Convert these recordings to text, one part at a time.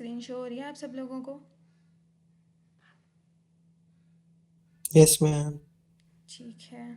Screen show हो रही है आप सब लोगों को? Yes ma'am. ठीक है।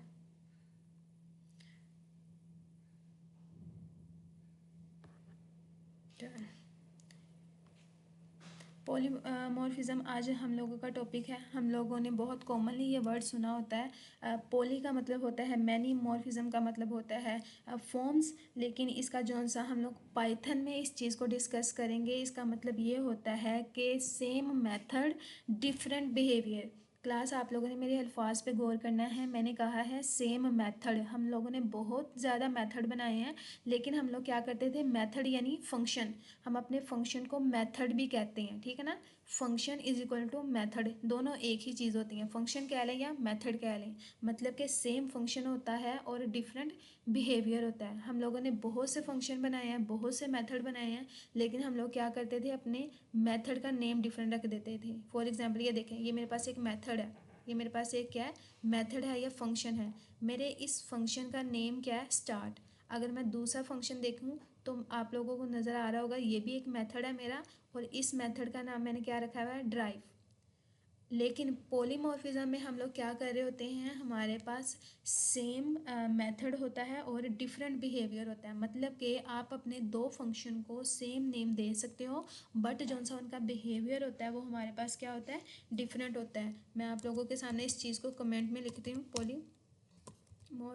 पॉलीमॉर्फिज्म आज हम लोगों का टॉपिक है। हम लोगों ने बहुत कॉमनली ये वर्ड सुना होता है। पॉली का मतलब होता है मैनी, मॉर्फिज्म का मतलब होता है फॉर्म्स। लेकिन इसका जो सा हम लोग पाइथन में इस चीज़ को डिस्कस करेंगे, इसका मतलब ये होता है कि same method different behaviour. Class आप लोगों ने मेरे अल्फाज पे गौर करना है। मैंने कहा है सेम मेथड। हम लोगों ने बहुत ज़्यादा मेथड बनाए हैं, लेकिन हम लोग क्या करते थे, मेथड यानी फंक्शन। हम अपने फंक्शन को मेथड भी कहते हैं, ठीक है ना। Function is equal to method, दोनों एक ही चीज़ होती हैं। फंक्शन कह लें या मेथड कह लें, मतलब कि सेम फंक्शन होता है और डिफरेंट बिहेवियर होता है। हम लोगों ने बहुत से फंक्शन बनाए हैं, बहुत से मेथड बनाए हैं, लेकिन हम लोग क्या करते थे, अपने मेथड का नेम डिफरेंट रख देते थे। फॉर एग्जाम्पल ये देखें, ये मेरे पास एक मेथड है, ये मेरे पास एक क्या है, मेथड है या फंक्शन है। मेरे इस फंक्शन का नेम क्या है, स्टार्ट। अगर मैं दूसरा फंक्शन देखूँ तो आप लोगों को नज़र आ रहा होगा, ये भी एक मेथड है मेरा, और इस मेथड का नाम मैंने क्या रखा हुआ है, ड्राइव। लेकिन पॉलीमॉर्फिज्म में हम लोग क्या कर रहे होते हैं, हमारे पास सेम मेथड होता है और डिफरेंट बिहेवियर होता है। मतलब कि आप अपने दो फंक्शन को सेम नेम दे सकते हो, बट जो सा उनका बिहेवियर होता है वो हमारे पास क्या होता है, डिफरेंट होता है। मैं आप लोगों के सामने इस चीज़ को कमेंट में लिखती हूँ, पॉलीमॉर्फिज्म,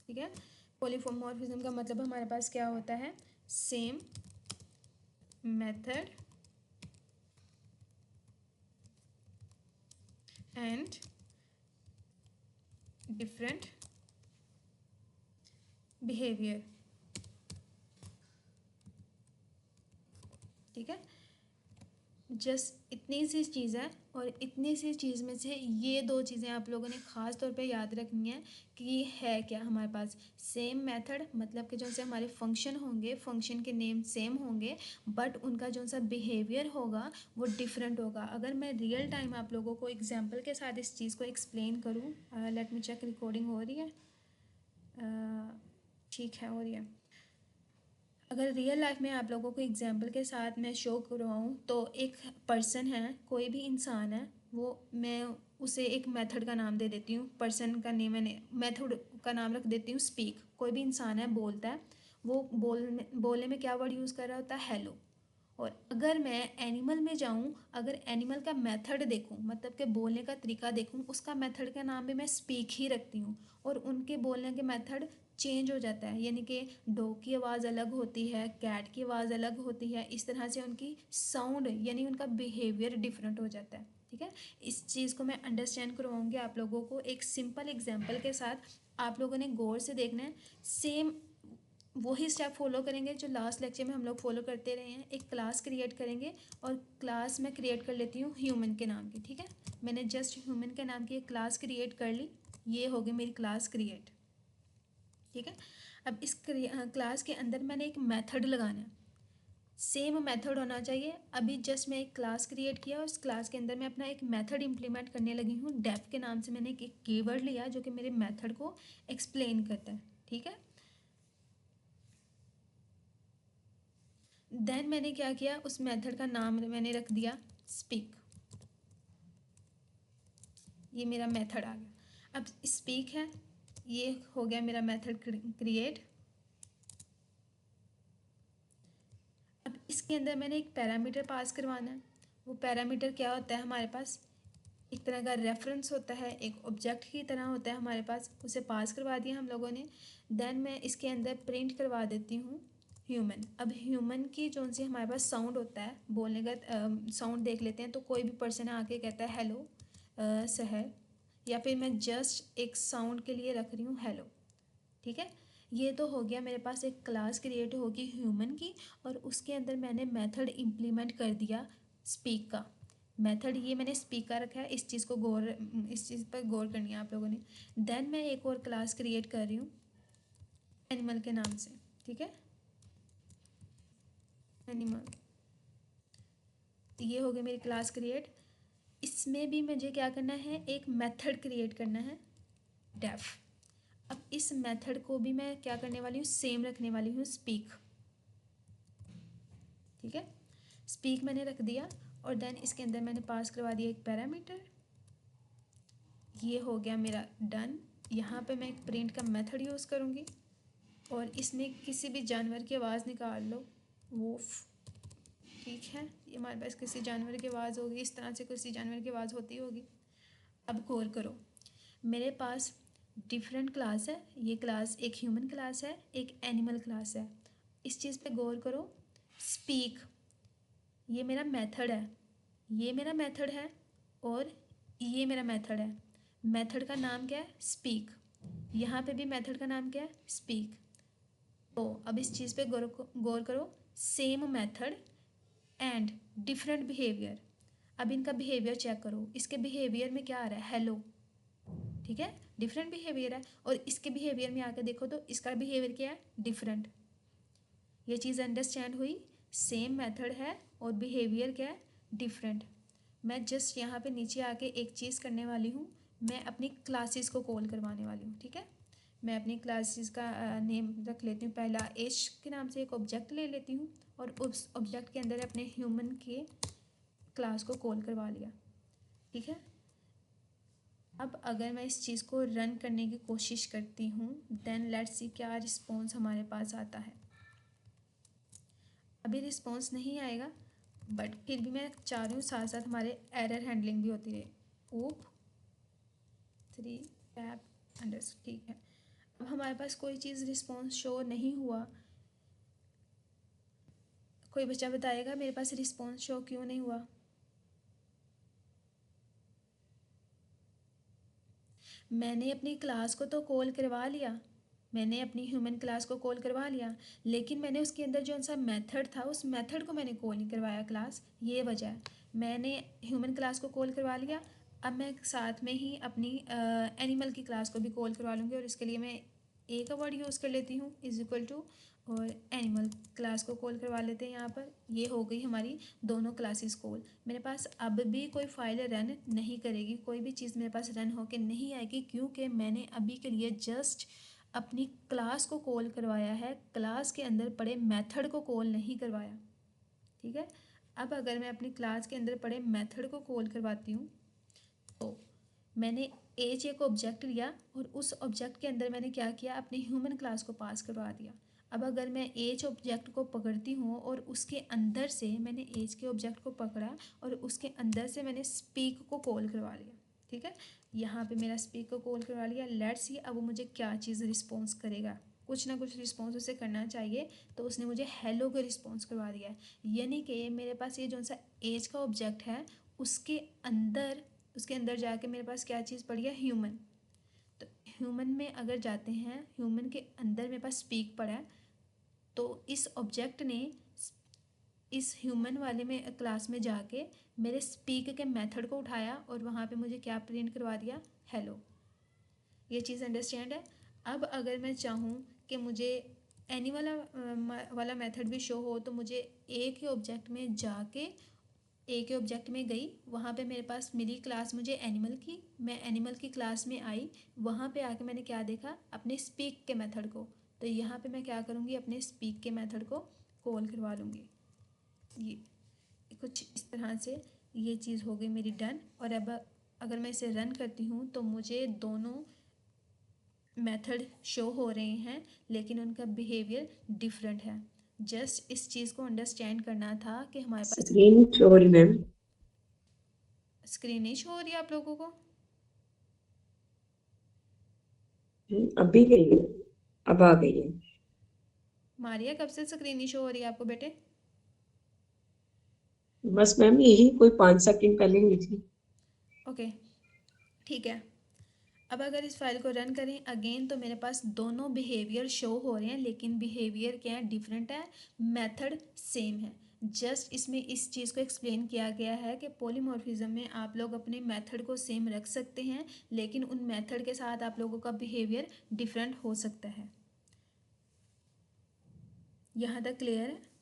ठीक है। पॉलीमॉर्फिज्म का मतलब हमारे पास क्या होता है, same method and different behaviour, ठीक है। जस्ट इतनी सी चीज़ है, और इतनी सी चीज़ में से ये दो चीज़ें आप लोगों ने ख़ास तौर पे याद रखनी है कि है क्या हमारे पास, सेम मेथड, मतलब कि जो से हमारे फंक्शन होंगे, फंक्शन के नेम सेम होंगे, बट उनका जो सा बिहेवियर होगा वो डिफरेंट होगा। अगर मैं रियल टाइम आप लोगों को एग्जांपल के साथ इस चीज़ को एक्सप्लेन करूँ, लेट मी चेक, रिकॉर्डिंग हो रही है, ठीक है, हो रही है। अगर रियल लाइफ में आप लोगों को एग्जाम्पल के साथ मैं शो करवाऊँ, तो एक पर्सन है, कोई भी इंसान है, वो मैं उसे एक मेथड का नाम दे देती हूँ, पर्सन का नेम मैंने मेथड का नाम रख देती हूँ स्पीक। कोई भी इंसान है, बोलता है, वो बोलने में क्या वर्ड यूज़ कर रहा होता है, हेलो। और अगर मैं एनिमल में जाऊँ, अगर एनिमल का मेथड देखूँ, मतलब कि बोलने का तरीका देखूँ, उसका मेथड का नाम भी मैं स्पीक ही रखती हूँ, और उनके बोलने के मेथड चेंज हो जाता है। यानी कि डॉग की आवाज़ अलग होती है, कैट की आवाज़ अलग होती है, इस तरह से उनकी साउंड यानी उनका बिहेवियर डिफरेंट हो जाता है, ठीक है। इस चीज़ को मैं अंडरस्टैंड करवाऊँगी आप लोगों को एक सिंपल एग्जांपल के साथ। आप लोगों ने गौर से देखना है, सेम वही स्टेप फॉलो करेंगे जो लास्ट लेक्चर में हम लोग फॉलो करते रहे हैं। एक क्लास क्रिएट करेंगे, और क्लास मैं क्रिएट कर लेती हूँ ह्यूमन के नाम की, ठीक है। मैंने जस्ट ह्यूमन के नाम की एक क्लास क्रिएट कर ली, ये होगी मेरी क्लास क्रिएट, ठीक है। अब इस क्लास के अंदर मैंने एक मेथड लगाना है, सेम मेथड होना चाहिए। अभी जस्ट मैं एक क्लास क्रिएट किया, और उस क्लास के अंदर मैं अपना एक मेथड इंप्लीमेंट करने लगी हूँ। डेफ के नाम से मैंने एक कीवर्ड लिया जो कि मेरे मेथड को एक्सप्लेन करता है, ठीक है। देन मैंने क्या किया, उस मेथड का नाम मैंने रख दिया स्पीक। ये मेरा मेथड आ गया। अब स्पीक है, ये हो गया मेरा मेथड क्रिएट। अब इसके अंदर मैंने एक पैरामीटर पास करवाना है। वो पैरामीटर क्या होता है, हमारे पास एक तरह का रेफरेंस होता है, एक ऑब्जेक्ट की तरह होता है हमारे पास, उसे पास करवा दिया हम लोगों ने। देन मैं इसके अंदर प्रिंट करवा देती हूँ ह्यूमन। अब ह्यूमन की जो सी हमारे पास साउंड होता है, बोलने का साउंड देख लेते हैं। तो कोई भी पर्सन आके कहता है हेलो सहर, या फिर मैं जस्ट एक साउंड के लिए रख रही हूँ हेलो, ठीक है। ये तो हो गया, मेरे पास एक क्लास क्रिएट होगी ह्यूमन की, और उसके अंदर मैंने मेथड इम्प्लीमेंट कर दिया स्पीक का। मेथड ये मैंने स्पीक का रखा है, इस चीज़ पर गौर करनी है आप लोगों ने। देन मैं एक और क्लास क्रिएट कर रही हूँ एनिमल के नाम से, ठीक है, एनिमल। ये हो गई मेरी क्लास क्रिएट। इसमें भी मुझे क्या करना है, एक मेथड क्रिएट करना है डेफ। अब इस मेथड को भी मैं क्या करने वाली हूँ, सेम रखने वाली हूँ स्पीक, ठीक है, स्पीक मैंने रख दिया और देन इसके अंदर मैंने पास करवा दिया एक पैरामीटर। ये हो गया मेरा डन। यहाँ पे मैं एक प्रिंट का मेथड यूज़ करूँगी और इसमें किसी भी जानवर की आवाज़ निकाल लो, वूफ। ठीक है, ये हमारे पास किसी जानवर की आवाज़ होगी, इस तरह से किसी जानवर की आवाज़ होती होगी। अब गौर करो, मेरे पास डिफरेंट क्लास है। ये क्लास एक ह्यूमन क्लास है, एक एनिमल क्लास है। इस चीज़ पे गौर करो, स्पीक ये मेरा मेथड है, ये मेरा मेथड है और ये मेरा मेथड है। मेथड का नाम क्या है? स्पीक। यहाँ पे भी मेथड का नाम क्या है? स्पीक। तो अब इस चीज़ पे गौर करो, same method and different behaviour. अब इनका बिहेवियर चेक करो, इसके बिहेवियर में क्या आ रहा है? हेलो। ठीक है, डिफरेंट बिहेवियर है। और इसके बिहेवियर में आकर देखो तो इसका बिहेवियर क्या है? डिफरेंट। ये चीज़ अंडरस्टैंड हुई? सेम मेथड है और बिहेवियर क्या है? डिफरेंट। मैं जस्ट यहाँ पे नीचे आके एक चीज़ करने वाली हूँ, मैं अपनी क्लासेस को कॉल करवाने वाली हूँ। ठीक है, मैं अपनी क्लासेस का नेम रख लेती हूँ। पहला एच के नाम से एक ऑब्जेक्ट ले लेती हूँ और उस ऑब्जेक्ट के अंदर अपने ह्यूमन के क्लास को कॉल करवा लिया। ठीक है, अब अगर मैं इस चीज़ को रन करने की कोशिश करती हूँ, देन लेट्स सी क्या रिस्पॉन्स हमारे पास आता है। अभी रिस्पॉन्स नहीं आएगा, बट फिर भी मैं चाह रही हूँ साथ साथ हमारे एरर हैंडलिंग भी होती रहे। ओप 3 टैप अंडर। ठीक है, अब हमारे पास कोई चीज़ रिस्पॉन्स शो नहीं हुआ। कोई बच्चा बताएगा मेरे पास रिस्पॉन्स शो क्यों नहीं हुआ? मैंने अपनी क्लास को तो कॉल करवा लिया, मैंने अपनी ह्यूमन क्लास को कॉल करवा लिया, लेकिन मैंने उसके अंदर जो सा मेथड था उस मेथड को मैंने कॉल नहीं करवाया क्लास। ये वजह है, मैंने ह्यूमन क्लास को कॉल करवा लिया। अब मैं साथ में ही अपनी एनिमल की क्लास को भी कॉल करवा लूँगी और इसके लिए मैं ए का वर्ड यूज़ कर लेती हूँ, इज इक्वल टू, और एनिमल क्लास को कॉल करवा लेते हैं। यहाँ पर ये हो गई हमारी दोनों क्लासेस कॉल। मेरे पास अब भी कोई फाइल रन नहीं करेगी, कोई भी चीज़ मेरे पास रन होके नहीं आएगी, क्योंकि मैंने अभी के लिए जस्ट अपनी क्लास को कॉल करवाया है, क्लास के अंदर पड़े मेथड को कॉल नहीं करवाया। ठीक है, अब अगर मैं अपनी क्लास के अंदर पड़े मेथड को कॉल करवाती हूँ तो मैंने एज एक ऑब्जेक्ट लिया और उस ऑब्जेक्ट के अंदर मैंने क्या किया? अपनी ह्यूमन क्लास को पास करवा दिया। अब अगर मैं एज ऑब्जेक्ट को पकड़ती हूँ और उसके अंदर से मैंने एज के ऑब्जेक्ट को पकड़ा और उसके अंदर से मैंने स्पीक को कॉल करवा लिया। ठीक है, यहाँ पे मेरा स्पीक को कॉल करवा लिया। लेट्स सी अब वो मुझे क्या चीज़ रिस्पॉन्स करेगा। कुछ ना कुछ रिस्पॉन्स उसे करना चाहिए, तो उसने मुझे हेलो का रिस्पॉन्स करवा दिया है। यानी कि मेरे पास ये जो सा एज का ऑब्जेक्ट है उसके अंदर जाके मेरे पास क्या चीज़ पड़ी है? ह्यूमन। तो ह्यूमन में अगर जाते हैं, ह्यूमन के अंदर मेरे पास स्पीक पड़ा है, तो इस ऑब्जेक्ट ने इस ह्यूमन वाले में क्लास में जाके मेरे स्पीक के मेथड को उठाया और वहाँ पे मुझे क्या प्रिंट करवा दिया? हेलो। ये चीज़ अंडरस्टैंड है? अब अगर मैं चाहूँ कि मुझे एनी वाला मेथड भी शो हो, तो मुझे एक ही ऑब्जेक्ट में जाके एक ही ऑब्जेक्ट में गई, वहाँ पे मेरे पास मिली क्लास मुझे एनिमल की, मैं एनिमल की क्लास में आई, वहाँ पे आके मैंने क्या देखा? अपने स्पीक के मेथड को। तो यहाँ पे मैं क्या करूँगी? अपने स्पीक के मेथड को कॉल करवा लूँगी। ये कुछ इस तरह से ये चीज़ हो गई मेरी डन। और अब अगर मैं इसे रन करती हूँ तो मुझे दोनों मेथड शो हो रहे हैं, लेकिन उनका बिहेवियर डिफरेंट है। जस्ट इस चीज़ को अंडरस्टैंड करना था कि हमारे पास स्क्रीन शो हो रही मैम। स्क्रीन नहीं शो हो रही है आप लोगों को? अभी गई है, अब आ गई है। मारिया, कब से स्क्रीन नहीं शो हो रही है आपको बेटे? बस मैम यही कोई 5 सेकंड पहले हुई थी। ओके, ठीक है। अब अगर इस फाइल को रन करें अगेन, तो मेरे पास दोनों बिहेवियर शो हो रहे हैं, लेकिन बिहेवियर क्या है? डिफरेंट है, मेथड सेम है। जस्ट इसमें इस चीज़ को एक्सप्लेन किया गया है कि पॉलीमॉर्फिज्म में आप लोग अपने मेथड को सेम रख सकते हैं, लेकिन उन मेथड के साथ आप लोगों का बिहेवियर डिफरेंट हो सकता है। यहाँ तक क्लियर है?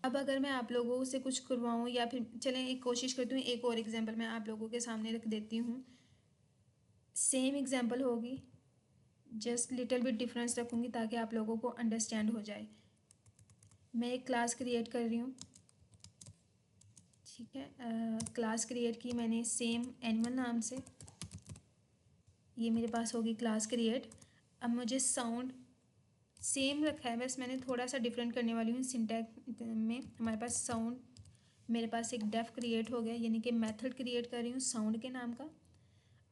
अब अगर मैं आप लोगों से कुछ करवाऊँ, या फिर चलें एक कोशिश करती हूँ, एक और एग्जांपल मैं आप लोगों के सामने रख देती हूँ। सेम एग्जांपल होगी, जस्ट लिटिल बिट डिफरेंस रखूँगी ताकि आप लोगों को अंडरस्टैंड हो जाए। मैं एक क्लास क्रिएट कर रही हूँ, ठीक है। क्लास क्रिएट की मैंने सेम एनिमल नाम से, ये मेरे पास होगी क्लास क्रिएट। अब मुझे साउंड सेम रखा है, बस मैंने थोड़ा सा डिफरेंट करने वाली हूँ सिंटैक्स में। हमारे पास साउंड, मेरे पास एक डेफ क्रिएट हो गया, यानी कि मेथड क्रिएट कर रही हूँ साउंड के नाम का।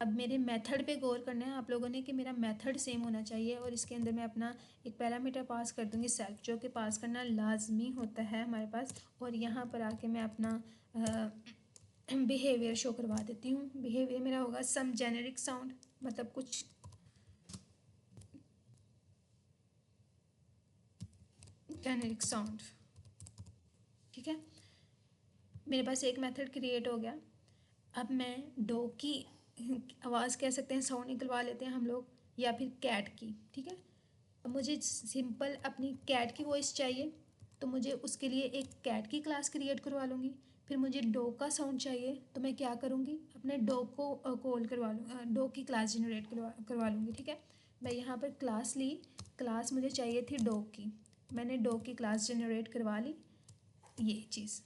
अब मेरे मेथड पे गौर करना है आप लोगों ने कि मेरा मेथड सेम होना चाहिए, और इसके अंदर मैं अपना एक पैरामीटर पास कर दूँगी सेल्फ, जो कि पास करना लाजमी होता है हमारे पास। और यहाँ पर आके मैं अपना बिहेवियर शो करवा देती हूँ। बिहेवियर मेरा होगा सम जेनेरिक साउंड, मतलब कुछ जेनेरिक साउंड, ठीक है। मेरे पास एक मेथड क्रिएट हो गया। अब मैं डॉग की आवाज़ कह सकते हैं, साउंड निकलवा लेते हैं हम लोग, या फिर कैट की, ठीक है। अब मुझे सिंपल अपनी कैट की वॉइस चाहिए, तो मुझे उसके लिए एक कैट की क्लास क्रिएट करवा लूँगी। फिर मुझे डॉग का साउंड चाहिए, तो मैं क्या करूँगी, अपने डॉग को कॉल करवा लूँ, डॉग की क्लास जनरेट करवा लूँगी, ठीक है। मैं यहाँ पर क्लास ली, क्लास मुझे चाहिए थी डॉग की, मैंने डॉग की क्लास जनरेट करवा ली, ये चीज़।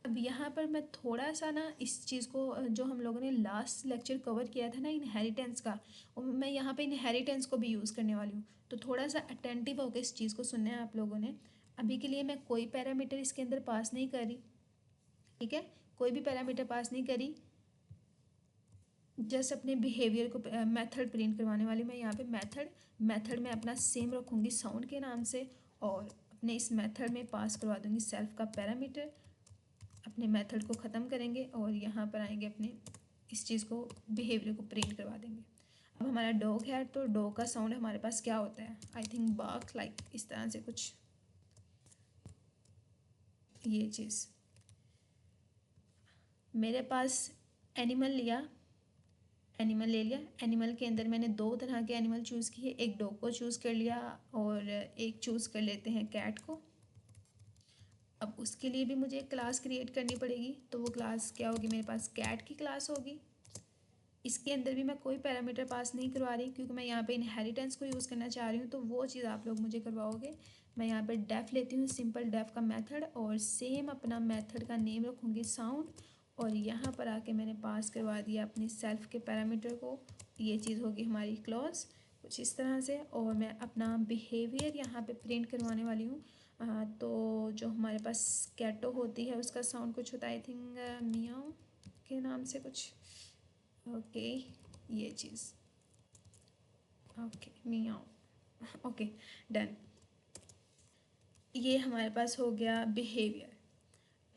अब यहाँ पर मैं थोड़ा सा ना इस चीज़ को, जो हम लोगों ने लास्ट लेक्चर कवर किया था ना इनहेरिटेंस का, और मैं यहाँ पे इनहेरिटेंस को भी यूज़ करने वाली हूँ, तो थोड़ा सा अटेंटिव होकर इस चीज़ को सुनना है आप लोगों ने। अभी के लिए मैं कोई पैरामीटर इसके अंदर पास नहीं कर रही, ठीक है, कोई भी पैरामीटर पास नहीं करी, जस्ट अपने बिहेवियर को मेथड प्रिंट करवाने वाली। मैं यहाँ पे मेथड में अपना सेम रखूँगी साउंड के नाम से, और अपने इस मेथड में पास करवा दूँगी सेल्फ का पैरामीटर। अपने मेथड को ख़त्म करेंगे और यहाँ पर आएंगे, अपने इस चीज़ को बिहेवियर को प्रिंट करवा देंगे। अब हमारा डॉग है, तो डॉग का साउंड हमारे पास क्या होता है, आई थिंक बार्क, लाइक इस तरह से कुछ, ये चीज़। मेरे पास एनिमल ले लिया, एनिमल के अंदर मैंने दो तरह के एनिमल चूज़ किए, एक डॉग को चूज़ कर लिया और एक चूज़ कर लेते हैं कैट को। अब उसके लिए भी मुझे एक क्लास क्रिएट करनी पड़ेगी, तो वो क्लास क्या होगी, मेरे पास कैट की क्लास होगी। इसके अंदर भी मैं कोई पैरामीटर पास नहीं करवा रही, क्योंकि मैं यहाँ पे इनहेरिटेंस को यूज़ करना चाह रही हूँ, तो वो चीज़ आप लोग मुझे करवाओगे। मैं यहाँ पे डेफ लेती हूँ, सिंपल डेफ का मेथड, और सेम अपना मेथड का नेम रखूँगी साउंड, और यहाँ पर आके मैंने पास करवा दिया अपने सेल्फ के पैरामीटर को। ये चीज़ होगी हमारी क्लॉज, कुछ इस तरह से। और मैं अपना बिहेवियर यहाँ पे प्रिंट करवाने वाली हूँ। तो जो हमारे पास कैटो होती है, उसका साउंड कुछ होता है, आई थिंक मियाओ के नाम से कुछ, ओके, ये चीज़, ओके मियाओ, ओके डन। ये हमारे पास हो गया बिहेवियर।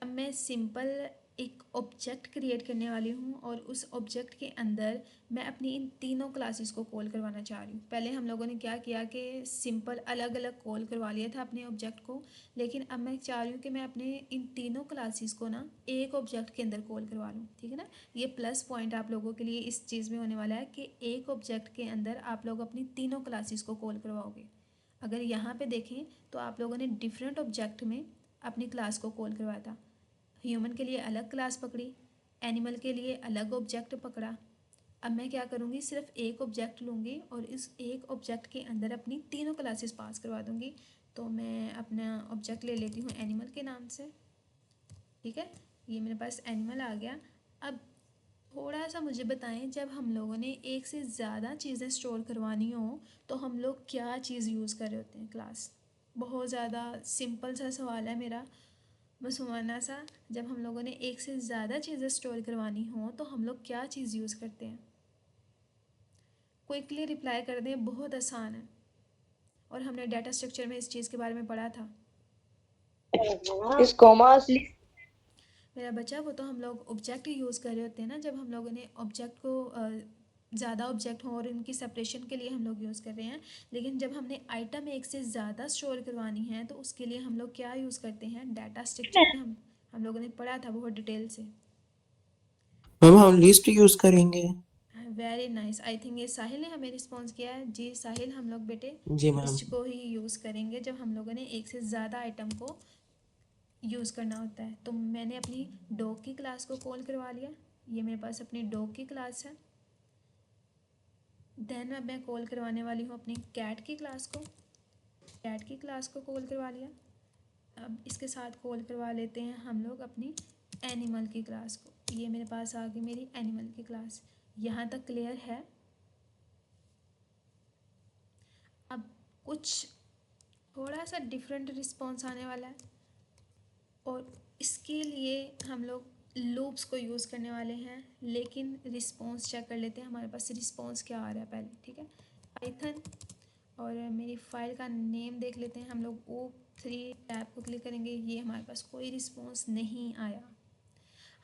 अब मैं सिंपल एक ऑब्जेक्ट क्रिएट करने वाली हूँ, और उस ऑब्जेक्ट के अंदर मैं अपनी इन तीनों क्लासेस को कॉल करवाना चाह रही हूँ। पहले हम लोगों ने क्या किया कि सिंपल अलग अलग कॉल करवा लिया था अपने ऑब्जेक्ट को, लेकिन अब मैं चाह रही हूँ कि मैं अपने इन तीनों क्लासेस को ना एक ऑब्जेक्ट के अंदर कॉल करवा लूँ, ठीक है ना। ये प्लस पॉइंट आप लोगों के लिए इस चीज़ में होने वाला है कि एक ऑब्जेक्ट के अंदर आप लोग अपनी तीनों क्लासेस को कॉल करवाओगे। अगर यहाँ पे देखें तो आप लोगों ने डिफरेंट ऑब्जेक्ट में अपनी क्लास को कॉल करवाया था। ह्यूमन के लिए अलग क्लास पकड़ी, एनिमल के लिए अलग ऑब्जेक्ट पकड़ा। अब मैं क्या करूँगी, सिर्फ एक ऑब्जेक्ट लूँगी और इस एक ऑब्जेक्ट के अंदर अपनी तीनों क्लासेस पास करवा दूँगी। तो मैं अपना ऑब्जेक्ट ले लेती हूँ एनिमल के नाम से, ठीक है। ये मेरे पास एनिमल आ गया। अब थोड़ा सा मुझे बताएं, जब हम लोगों ने एक से ज़्यादा चीज़ें स्टोर करवानी हो तो हम लोग क्या चीज़ यूज़ कर रहे होते हैं क्लास। बहुत ज़्यादा सिंपल सा सवाल है मेरा, मसुमाना सा। जब हम लोगों ने एक से ज़्यादा चीज़ें स्टोर करवानी हो तो हम लोग क्या चीज़ यूज़ करते हैं, क्विकली रिप्लाई कर दें, बहुत आसान है, और हमने डाटा स्ट्रक्चर में इस चीज़ के बारे में पढ़ा था। इस कॉमास मेरा बच्चा, वो तो हम लोग ऑब्जेक्ट ही यूज़ कर रहे होते हैं ना, जब हम लोगों ने ऑब्जेक्ट को ज़्यादा ऑब्जेक्ट हो और इनकी सेपरेशन के लिए हम लोग यूज़ कर रहे हैं। लेकिन जब हमने आइटम एक से ज़्यादा स्टोर करवानी है तो उसके लिए हम लोग क्या यूज़ करते हैं, डाटा स्ट्रक्चर में हम लोगों ने पढ़ा था बहुत डिटेल से। मैम हम लिस्ट यूज करेंगे। वेरी नाइस, आई थिंक ये साहिल ने हमें रिस्पॉन्स किया है। जी साहिल, हम लोग बेटे जी मैम। लिस्ट को ही यूज़ करेंगे जब हम लोगों ने एक से ज़्यादा आइटम को यूज़ करना होता है। तो मैंने अपनी डॉग की क्लास को कॉल करवा लिया, ये मेरे पास अपनी डॉग की क्लास है। देन अब मैं कॉल करवाने वाली हूँ अपनी कैट की क्लास को। कैट की क्लास को कॉल करवा लिया। अब इसके साथ कॉल करवा लेते हैं हम लोग अपनी एनिमल की क्लास को। ये मेरे पास आ गई मेरी एनिमल की क्लास। यहाँ तक क्लियर है? अब कुछ थोड़ा सा डिफरेंट रिस्पॉन्स आने वाला है और इसके लिए हम लोग लूप्स को यूज़ करने वाले हैं, लेकिन रिस्पॉन्स चेक कर लेते हैं हमारे पास रिस्पॉन्स क्या आ रहा है पहले। ठीक है, पाइथन और मेरी फ़ाइल का नेम देख लेते हैं हम लोग। O3 टैब को क्लिक करेंगे, ये हमारे पास कोई रिस्पॉन्स नहीं आया।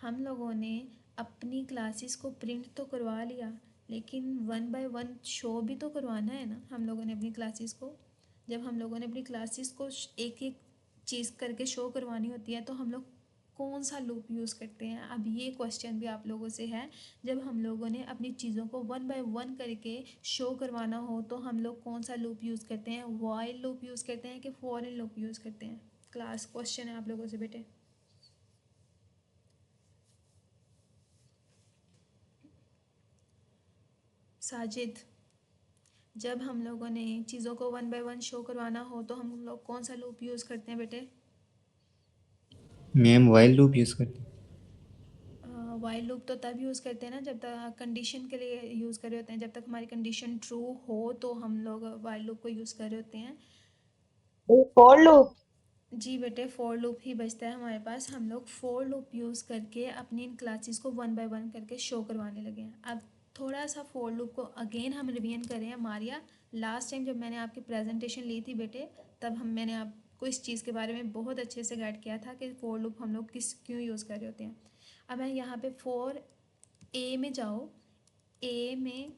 हम लोगों ने अपनी क्लासेस को प्रिंट तो करवा लिया, लेकिन 1 बाय 1 शो भी तो करवाना है ना हम लोगों ने अपनी क्लासेस को। जब हम लोगों ने अपनी क्लासेस को एक एक चीज़ करके शो करवानी होती है तो हम लोग कौन सा लूप यूज़ करते हैं? अब ये क्वेश्चन भी आप लोगों से है। जब हम लोगों ने अपनी चीज़ों को 1 बाय 1 करके शो करवाना हो तो हम लोग कौन सा लूप यूज़ करते हैं? व्हाइल लूप यूज़ करते हैं कि फॉर इन लूप यूज़ करते हैं? क्लास क्वेश्चन है आप लोगों से बेटे। साजिद, जब हम लोगों ने चीज़ों को 1 बाय 1 शो करवाना हो तो हम लोग कौन सा लूप यूज़ करते हैं बेटे? मैम वाइल लूप यूज़ करते हैं। वाइल लूप तो तब यूज़ करते हैं ना जब तक कंडीशन के लिए यूज़ कर रहे होते हैं। जब तक हमारी कंडीशन ट्रू हो तो हम लोग वाइल लूप को यूज़ कर रहे होते हैं। For loop. जी बेटे, फॉर लूप ही बचता है हमारे पास। हम लोग फॉर लूप यूज़ करके अपनी इन क्लासेस को 1 बाय 1 करके शो करवाने लगे हैं। अब थोड़ा सा फॉर लूप को अगेन हम रिवीजन करें। मारिया, लास्ट टाइम जब मैंने आपकी प्रेजेंटेशन ली थी बेटे, तब मैंने आपको इस चीज़ के बारे में बहुत अच्छे से गाइड किया था कि फॉर लूप हम लोग क्यों यूज़ कर रहे होते हैं। अब मैं यहाँ पे फॉर ए में जाओ, ए में,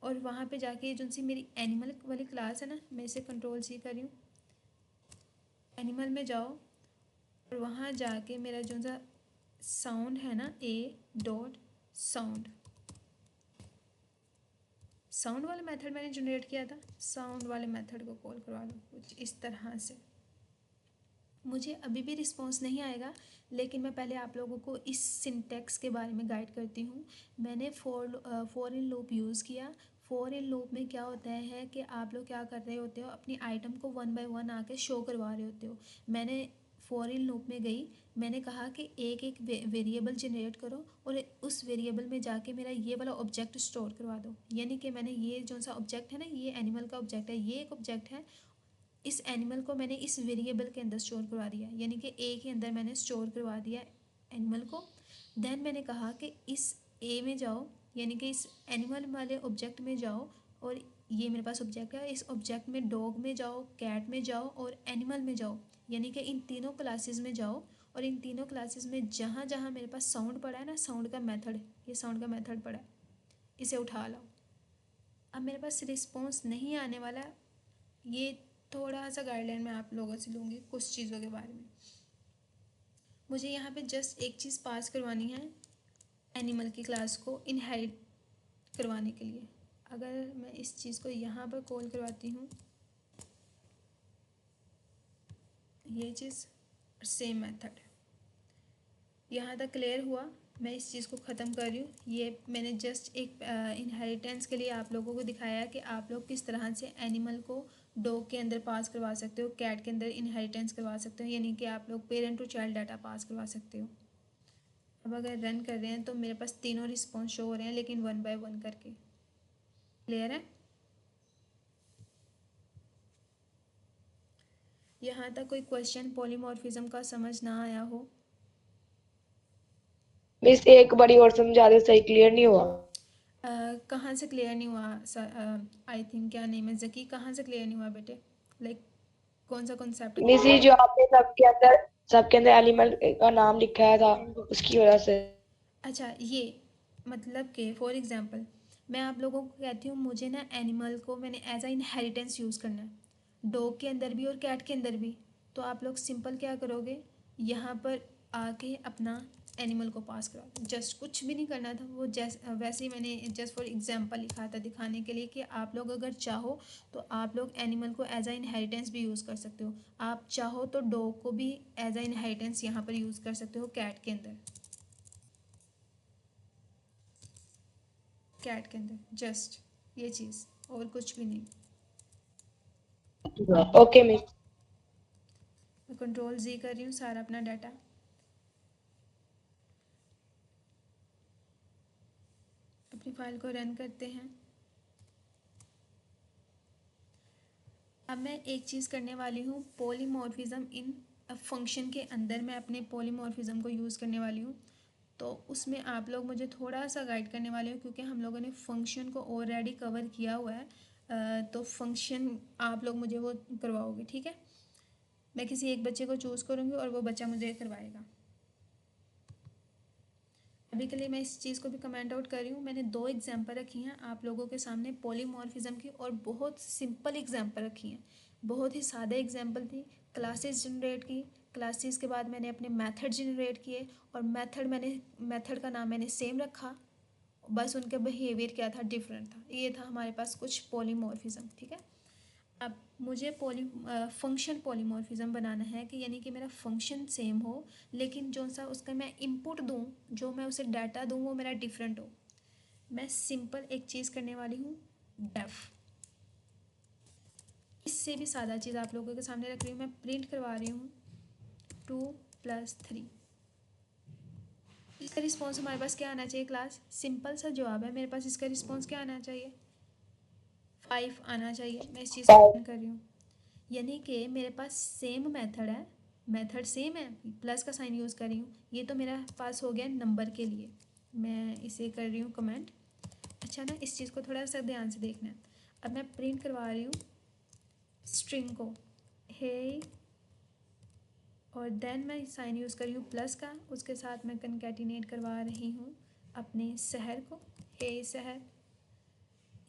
और वहाँ पे जाके जो सी मेरी एनिमल वाली क्लास है ना, मैं इसे कंट्रोल-C कर रही हूँ। एनिमल में जाओ और वहाँ जाके मेरा जो सा साउंड है ना, A.sound, साउंड वाला मेथड मैंने जनरेट किया था। साउंड वाले मेथड को कॉल करवा लो कुछ इस तरह से। मुझे अभी भी रिस्पॉन्स नहीं आएगा, लेकिन मैं पहले आप लोगों को इस सिंटैक्स के बारे में गाइड करती हूँ। मैंने फॉर इन लूप यूज़ किया। फॉर इन लूप में क्या होता है कि आप लोग क्या कर रहे होते हो, अपनी आइटम को 1 बाय 1 आके शो करवा रहे होते हो। मैंने फॉर इन लूप में गई, मैंने कहा कि एक एक वेरिएबल जनरेट करो और उस वेरिएबल में जाके मेरा ये वाला ऑब्जेक्ट स्टोर करवा दो। यानी कि मैंने ये जो सा ऑब्जेक्ट है ना, ये एनिमल का ऑब्जेक्ट है, ये एक ऑब्जेक्ट है, इस एनिमल को मैंने इस वेरिएबल के अंदर स्टोर करवा दिया, यानी कि ए के अंदर मैंने स्टोर करवा दिया एनिमल को। देन मैंने कहा कि इस ए में जाओ, यानी कि इस एनिमल वाले ऑब्जेक्ट में जाओ, और ये मेरे पास ऑब्जेक्ट है, इस ऑब्जेक्ट में डॉग में जाओ, कैट में जाओ और एनिमल में जाओ, यानी कि इन तीनों क्लासेस में जाओ। और इन तीनों क्लासेस में जहाँ जहाँ मेरे पास साउंड पड़ा है ना, साउंड का मेथड, ये साउंड का मेथड पड़ा है, इसे उठा लाओ। अब मेरे पास रिस्पॉन्स नहीं आने वाला, ये थोड़ा सा गाइडलाइन मैं आप लोगों से लूँगी कुछ चीज़ों के बारे में। मुझे यहाँ पे जस्ट एक चीज़ पास करवानी है एनिमल की क्लास को इनहेरिट करवाने के लिए। अगर मैं इस चीज़ को यहाँ पर कॉल करवाती हूँ, ये चीज़ सेम मेथड, यहाँ तक क्लियर हुआ? मैं इस चीज़ को ख़त्म कर रही हूँ। ये मैंने जस्ट एक इनहेरिटेंस के लिए आप लोगों को दिखाया कि आप लोग किस तरह से एनिमल को डॉग के अंदर पास करवा सकते हो, कैट के अंदर इनहेरिटेंस करवा सकते हो, यानी कि आप लोग parent to child data pass करवा सकते हो। अब अगर रन कर रहे हैं तो मेरे पास तीनों रिस्पॉन्स शो हो रहे हैं, लेकिन 1 बाय 1 करके। क्लियर है? यहाँ तक कोई क्वेश्चन पॉलीमॉर्फिज्म का समझ ना आया हो? मिस एक बारी और समझा दे, सही क्लियर नहीं हुआ। कहाँ से क्लियर नहीं हुआ? आई थिंक क्या नेम है, जकी, कहाँ से क्लियर नहीं हुआ बेटे? लाइक कौन सा कॉन्सेप्ट मिस क्लियर? ये जो आपने सबके अंदर एनिमल का नाम लिखा था, उसकी वजह से। अच्छा, ये मतलब कि फॉर एग्जांपल मैं आप लोगों को कहती हूँ मुझे ना एनिमल को मैंने एज अ इनहेरिटेंस यूज़ करना है, डॉग के अंदर भी और कैट के अंदर भी। तो आप लोग सिंपल क्या करोगे, यहाँ पर आके अपना एनिमल को पास करा दो। जस्ट कुछ भी नहीं करना था, वो वैसे ही मैंने जस्ट फॉर एग्जांपल लिखा था दिखाने के लिए कि आप लोग अगर चाहो तो आप लोग एनिमल को एज अ इनहेरिटेंस भी यूज़ कर सकते हो। आप चाहो तो डॉग को भी एज अ इनहेरिटेंस यहाँ पर यूज़ कर सकते हो कैट के अंदर, कैट के अंदर जस्ट ये चीज़, और कुछ भी नहीं। Okay miss. मैं कंट्रोल Z कर रही हूँ सारा अपना डाटा। अपनी फाइल को रन करते हैं। अब मैं एक चीज़ करने वाली हूँ, पॉलीमॉर्फिज्म इन फंक्शन के अंदर मैं अपने पॉलीमॉर्फिज्म को यूज़ करने वाली हूँ। तो उसमें आप लोग मुझे थोड़ा सा गाइड करने वाले हो, क्योंकि हम लोगों ने फंक्शन को ऑलरेडी कवर किया हुआ है। तो फंक्शन आप लोग मुझे वो करवाओगे, ठीक है। मैं किसी एक बच्चे को चूज़ करूँगी और वो बच्चा मुझे करवाएगा। अभी के लिए मैं इस चीज़ को भी कमेंट आउट कर रही हूँ। मैंने 2 एग्जाम्पल रखी हैं आप लोगों के सामने पॉलीमॉर्फिज्म की, और बहुत सिंपल एग्जाम्पल रखी हैं, बहुत ही सादे एग्जाम्पल थी। क्लासेस जनरेट की, क्लासेस के बाद मैंने अपने मेथड जनरेट किए, और मेथड का नाम मैंने सेम रखा, बस उनका बिहेवियर क्या था, डिफरेंट था। ये था हमारे पास कुछ पॉलीमॉर्फिज्म, ठीक है। अब मुझे फंक्शन पॉलीमॉर्फिज्म बनाना है, कि यानी कि मेरा फंक्शन सेम हो, लेकिन जो सा उसका मैं इनपुट दूँ, जो मैं उसे डाटा दूँ, वो मेरा डिफरेंट हो। मैं सिंपल एक चीज़ करने वाली हूँ, डेफ। इससे भी सादा चीज़ आप लोगों के सामने रख रही हूँ, मैं प्रिंट करवा रही हूँ 2+3। इसका रिस्पॉन्स हमारे पास क्या आना चाहिए क्लास? सिंपल सा जवाब है मेरे पास, इसका रिस्पॉन्स क्या आना चाहिए? 5 आना चाहिए। मैं इस चीज़ को प्रिंट कर रही हूँ, यानी कि मेरे पास सेम मेथड है, मेथड सेम है, प्लस का साइन यूज़ कर रही हूँ। ये तो मेरा पास हो गया नंबर के लिए, मैं इसे कर रही हूँ कमेंट। अच्छा ना, इस चीज़ को थोड़ा सा ध्यान से देखना है। अब मैं प्रिंट करवा रही हूँ स्ट्रिंग को, हे, और देन मैं साइन यूज़ कर रही हूँ प्लस का, उसके साथ मैं कनकैटिनेट करवा रही हूँ अपने शहर को, हे शहर।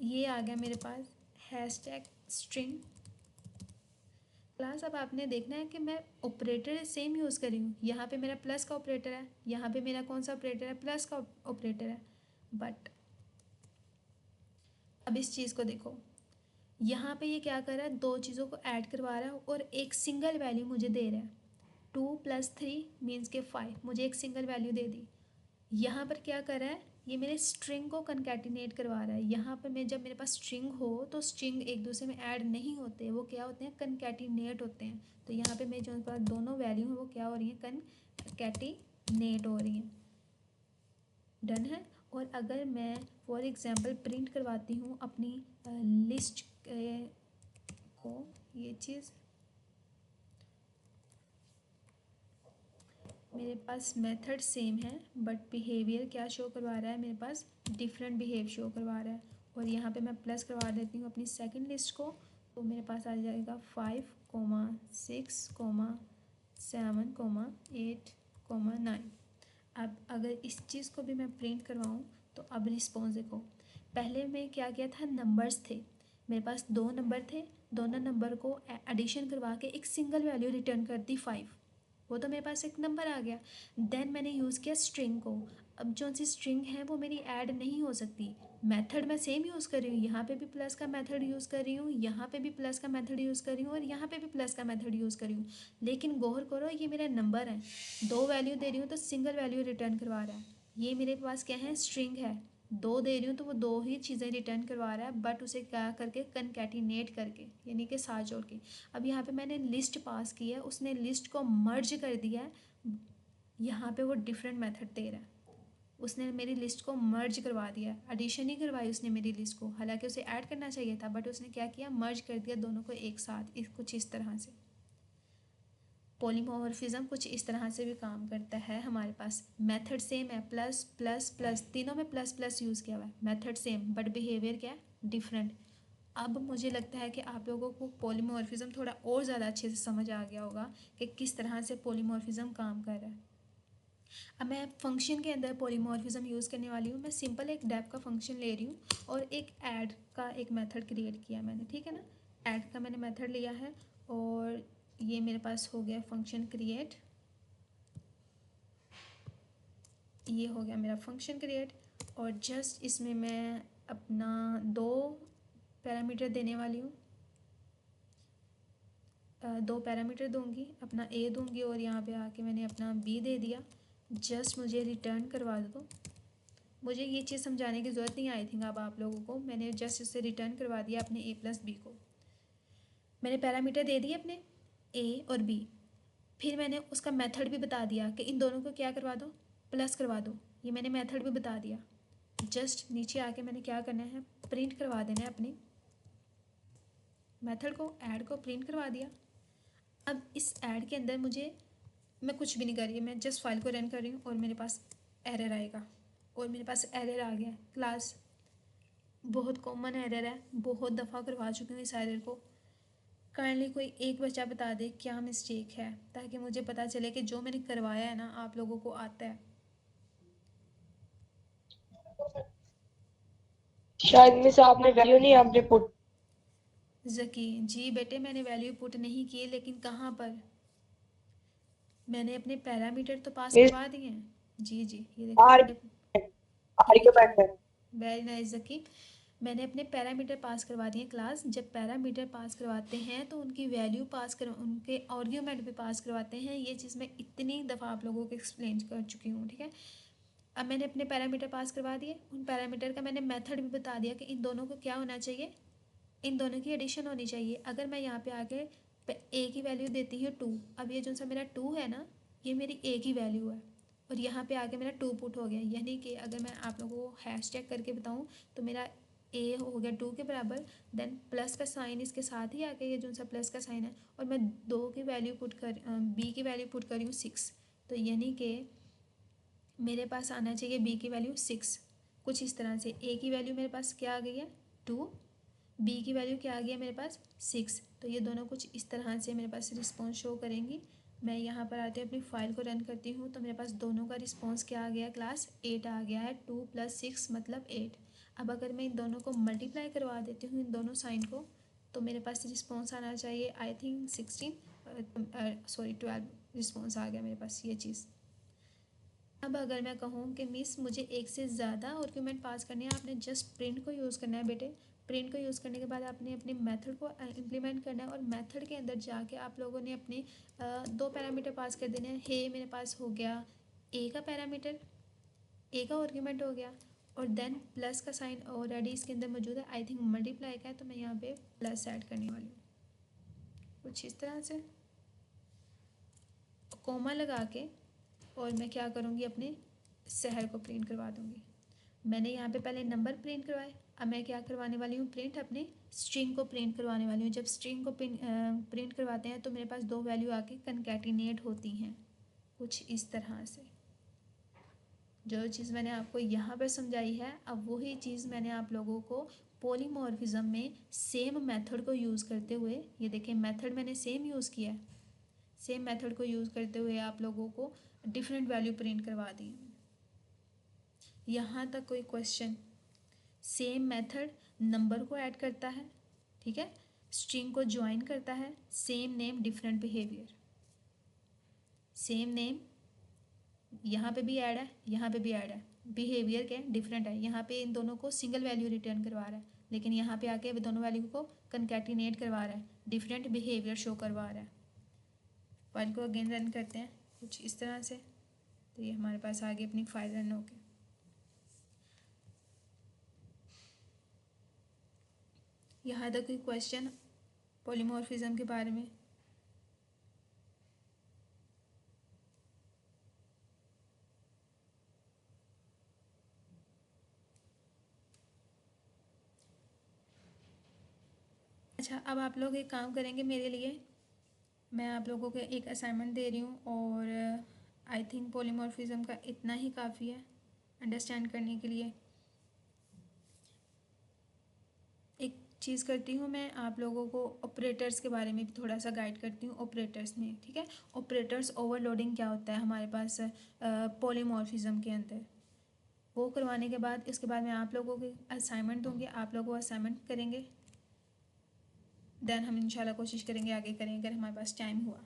ये आ गया मेरे पास हैशटैग स्ट्रिंग क्लास। अब आपने देखना है कि मैं ऑपरेटर सेम यूज़ कर रही हूँ। यहाँ पे मेरा प्लस का ऑपरेटर है, यहाँ पे मेरा कौन सा ऑपरेटर है? प्लस का ऑपरेटर है। बट अब इस चीज़ को देखो, यहाँ पे ये क्या कर रहा है, 2 चीज़ों को ऐड करवा रहा है और एक सिंगल वैल्यू मुझे दे रहा है। 2+3 मीन्स के 5, मुझे एक सिंगल वैल्यू दे दी। यहाँ पर क्या कर रहा है, ये मेरे स्ट्रिंग को कनकैटिनेट करवा रहा है। यहाँ पर मैं, जब मेरे पास स्ट्रिंग हो तो स्ट्रिंग एक दूसरे में ऐड नहीं होते, वो क्या होते हैं, कनकैटिनेट होते हैं। तो यहाँ पे मेरे जो पास दोनों वैल्यू हैं वो क्या हो रही हैं, कनकैटिनेट हो रही हैं। डन है। और अगर मैं फॉर एग्जांपल प्रिंट करवाती हूँ अपनी लिस्ट को, ये चीज़ मेरे पास मेथड सेम है, बट बिहेवियर क्या शो करवा रहा है, मेरे पास डिफरेंट बिहेव शो करवा रहा है। और यहाँ पे मैं प्लस करवा देती हूँ अपनी सेकंड लिस्ट को, तो मेरे पास आ जाएगा 5,6,7,8,9। अब अगर इस चीज़ को भी मैं प्रिंट करवाऊँ, तो अब रिस्पॉन्स देखो। पहले में क्या किया था, नंबर्स थे, मेरे पास 2 नंबर थे, दोनों नंबर को एडिशन करवा के एक सिंगल वैल्यू रिटर्न कर दी 5, वो तो मेरे पास एक नंबर आ गया। देन मैंने यूज़ किया स्ट्रिंग को। अब जो सी स्ट्रिंग है वो मेरी ऐड नहीं हो सकती, मेथड मैं सेम यूज़ कर रही हूँ, यहाँ पे भी प्लस का मेथड यूज़ कर रही हूँ, यहाँ पे भी प्लस का मेथड यूज़ कर रही हूँ, और यहाँ पे भी प्लस का मेथड यूज़ कर रही हूँ। लेकिन गौर करो, ये मेरे नंबर हैं, 2 वैल्यू दे रही हूँ तो सिंगल वैल्यू रिटर्न करवा रहा है। ये मेरे पास क्या है, स्ट्रिंग है, 2 दे रही हूँ तो वो 2 ही चीज़ें रिटर्न करवा रहा है, बट उसे क्या करके, कनकैटिनेट करके, यानी कि साथ जोड़ के। अब यहाँ पे मैंने लिस्ट पास की है, उसने लिस्ट को मर्ज कर दिया है, यहाँ पे वो डिफरेंट मेथड दे रहा है, उसने मेरी लिस्ट को मर्ज करवा दिया, एडिशन ही करवाई उसने मेरी लिस्ट को, हालांकि उसे ऐड करना चाहिए था, बट उसने क्या किया, मर्ज कर दिया दोनों को एक साथ, कुछ इस तरह से। पॉलीमॉर्फिज्म कुछ इस तरह से भी काम करता है। हमारे पास मेथड सेम है, प्लस प्लस प्लस, तीनों में प्लस प्लस यूज़ किया हुआ है, मेथड सेम बट बिहेवियर क्या है, डिफरेंट। अब मुझे लगता है कि आप लोगों को पॉलीमॉर्फिज्म थोड़ा और ज़्यादा अच्छे से समझ आ गया होगा कि किस तरह से पॉलीमॉर्फिज्म काम कर रहा है। अब मैं फंक्शन के अंदर पॉलीमॉर्फिज्म यूज़ करने वाली हूँ। मैं सिंपल एक डेफ का फंक्शन ले रही हूँ और एक ऐड का एक मेथड क्रिएट किया मैंने, ठीक है ना। ऐड का मैंने मेथड लिया है और ये मेरे पास हो गया फंक्शन क्रिएट, ये हो गया मेरा फंक्शन क्रिएट। और जस्ट इसमें मैं अपना 2 पैरामीटर देने वाली हूँ, 2 पैरामीटर दूंगी, अपना ए दूंगी और यहाँ पे आके मैंने अपना बी दे दिया। जस्ट मुझे रिटर्न करवा दो, मुझे ये चीज़ समझाने की ज़रूरत नहीं आई थिंक अब आप लोगों को, मैंने जस्ट इसे रिटर्न करवा दिया अपने a+b को। मैंने पैरामीटर दे दिए अपने a और b, फिर मैंने उसका मेथड भी बता दिया कि इन दोनों को क्या करवा दो, प्लस करवा दो। ये मैंने मेथड भी बता दिया। जस्ट नीचे आके मैंने क्या करना है, प्रिंट करवा देना है अपने मेथड को, ऐड को प्रिंट करवा दिया। अब इस ऐड के अंदर मैं कुछ भी नहीं कर रही, मैं जस्ट फाइल को रन कर रही हूँ और मेरे पास एरर आएगा, और मेरे पास एरर आ गया। क्लास बहुत कॉमन एरर है, बहुत दफ़ा करवा चुकी हूँ इस एरर को। काइंडली कोई एक बच्चा बता दे क्या मिस्टेक है, ताकि मुझे पता चले कि जो मैंने करवाया है ना आप लोगों को आता है। शायद मिस आपने वैल्यू नहीं आपने पुट। जकी जी बेटे मैंने वैल्यू पुट नहीं की, लेकिन कहाँ पर, मैंने अपने पैरामीटर तो पास मिस करवा दिए हैं। जी जी ये देखें आर मैंने, ठीक है, आर्गुमेंट है। वेरी नाइस जकी। मैंने अपने पैरामीटर पास करवा दिए क्लास। जब पैरामीटर पास करवाते हैं तो उनकी वैल्यू पास कर, उनके आर्ग्यूमेंट भी पास करवाते हैं। ये चीज़ मैं इतनी दफ़ा आप लोगों को एक्सप्लेन कर चुकी हूँ, ठीक है। अब मैंने अपने पैरामीटर पास करवा दिए, उन पैरामीटर का मैंने मेथड भी बता दिया कि इन दोनों को क्या होना चाहिए, इन दोनों की एडिशन होनी चाहिए। अगर मैं यहाँ पे आके ए की वैल्यू देती हूँ 2, अब ये जो सा मेरा 2 है ना, ये मेरी ए की वैल्यू है, और यहाँ पे आके मेरा 2 पुट हो गया। यानी कि अगर मैं आप लोगों को हैश टैग करके बताऊँ तो मेरा ए हो गया 2 के बराबर, देन प्लस का साइन इसके साथ ही आके ये जो सा प्लस का साइन है, और मैं 2 की वैल्यू पुट कर, बी की वैल्यू पुट करी हूँ 6। तो यानी कि मेरे पास आना चाहिए बी की वैल्यू 6। कुछ इस तरह से ए की वैल्यू मेरे पास क्या आ गई है 2, बी की वैल्यू क्या आ गई है मेरे पास 6। तो ये दोनों कुछ इस तरह से मेरे पास रिस्पॉन्स शो करेंगी। मैं यहाँ पर आते अपनी फाइल को रन करती हूँ, तो मेरे पास दोनों का रिस्पॉन्स क्या आ गया, क्लास 8 आ गया है। 2 + 6 मतलब 8। अब अगर मैं इन दोनों को मल्टीप्लाई करवा देती हूँ, इन दोनों साइन को, तो मेरे पास रिस्पॉन्स आना चाहिए आई थिंक 12 रिस्पॉन्स आ गया मेरे पास ये चीज़। अब अगर मैं कहूँ कि मिस मुझे एक से ज़्यादा आर्गूमेंट पास करने हैं, आपने जस्ट प्रिंट को यूज़ करना है बेटे। प्रिंट को यूज़ करने के बाद आपने अपने मेथड को इम्प्लीमेंट करना है, और मेथड के अंदर जाके आप लोगों ने अपने 2 पैरामीटर पास कर देने हैं। हे मेरे पास हो गया ए का पैरामीटर, ए का आर्गूमेंट हो गया, और देन प्लस का साइन ऑलरेडी इसके अंदर मौजूद है, आई थिंक मल्टीप्लाई का है, तो मैं यहाँ पे प्लस ऐड करने वाली हूँ कुछ इस तरह से, कोमा लगा के। और मैं क्या करूँगी, अपने शहर को प्रिंट करवा दूँगी। मैंने यहाँ पे पहले नंबर प्रिंट करवाए, अब मैं क्या करवाने वाली हूँ, प्रिंट अपने स्ट्रिंग को प्रिंट करवाने वाली हूँ। जब स्ट्रिंग को प्रिंट करवाते हैं तो मेरे पास 2 वैल्यू आके कंकैटिनेट होती हैं कुछ इस तरह से। जो चीज़ मैंने आपको यहाँ पर समझाई है, अब वही चीज़ मैंने आप लोगों को पॉलीमॉर्फिज्म में सेम मेथड को यूज़ करते हुए, ये देखें मेथड मैंने सेम यूज़ किया है, सेम मेथड को यूज़ करते हुए आप लोगों को डिफरेंट वैल्यू प्रिंट करवा दी। यहाँ तक कोई क्वेश्चन? सेम मेथड नंबर को ऐड करता है, ठीक है, स्ट्रिंग को ज्वाइन करता है, same name different behaviour. Same name यहाँ पे भी ऐड है, यहाँ पे भी ऐड है, बिहेवियर क्या डिफरेंट है। यहाँ पे इन दोनों को सिंगल वैल्यू रिटर्न करवा रहा है, लेकिन यहाँ पे आके दोनों वैल्यू को कंकैटिनेट करवा रहा है, डिफरेंट बिहेवियर शो करवा रहा है। फाइल को अगेन रन करते हैं कुछ इस तरह से, तो ये हमारे पास आगे अपनी फाइल रन होगी। यहाँ तक कोई क्वेश्चन पॉलीमॉर्फिज्म के बारे में? अच्छा, अब आप लोग एक काम करेंगे मेरे लिए, मैं आप लोगों को एक असाइनमेंट दे रही हूँ, और आई थिंक पॉलीमॉर्फिज्म का इतना ही काफ़ी है अंडरस्टैंड करने के लिए। एक चीज़ करती हूँ, मैं आप लोगों को ऑपरेटर्स के बारे में भी थोड़ा सा गाइड करती हूँ ऑपरेटर्स में, ठीक है। ऑपरेटर्स ओवरलोडिंग क्या होता है हमारे पास पॉलीमॉर्फिज्म के अंदर, वो करवाने के बाद इसके बाद मैं आप लोगों को असाइनमेंट दूँगी, आप लोगों को असाइनमेंट करेंगे, देन हम इंशाल्लाह कोशिश करेंगे आगे करें अगर हमारे पास टाइम हुआ,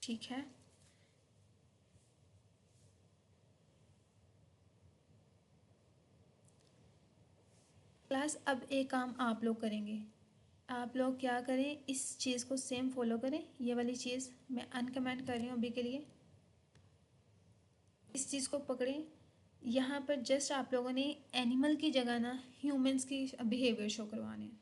ठीक है। क्लास अब एक काम आप लोग करेंगे, आप लोग क्या करें, इस चीज़ को सेम फॉलो करें। ये वाली चीज़ मैं अनकमेंट कर रही हूँ अभी के लिए, इस चीज़ को पकड़ें। यहाँ पर जस्ट आप लोगों ने एनिमल की जगह ना ह्यूमंस की बिहेवियर शो करवाने हैं।